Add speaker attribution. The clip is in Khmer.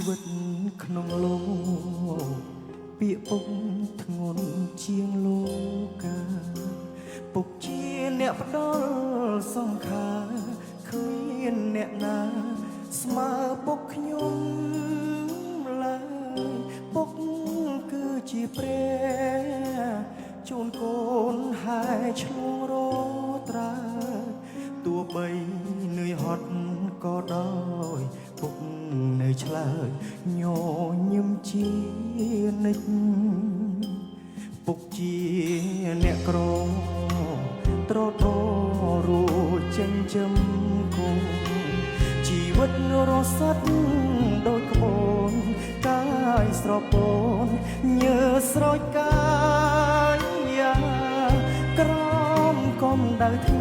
Speaker 1: វិតក្នុងលោកពាក្យពុកធ្ងន់ជាងលោកកាពុកជាអ្នកផ្ដល់សង្ខារគ្មានអ្នកណាស្មើពុកខ្ញុំឡើយពុកគឺជាព្រះជូនកូនហើយឆ្លងរត្រាទោះបីនឿយហត់ក៏ដោយពុកនៅឆ្លើយញញឹមជានិច្ចពុកជាអ្នកក្រត្រទរួចចិញ្ចឹមកូនជីវិតរស័តដូចក្បូនកាយស្រពោនញើស្រោចកាយក្រោមកំដៅថ្ងៃ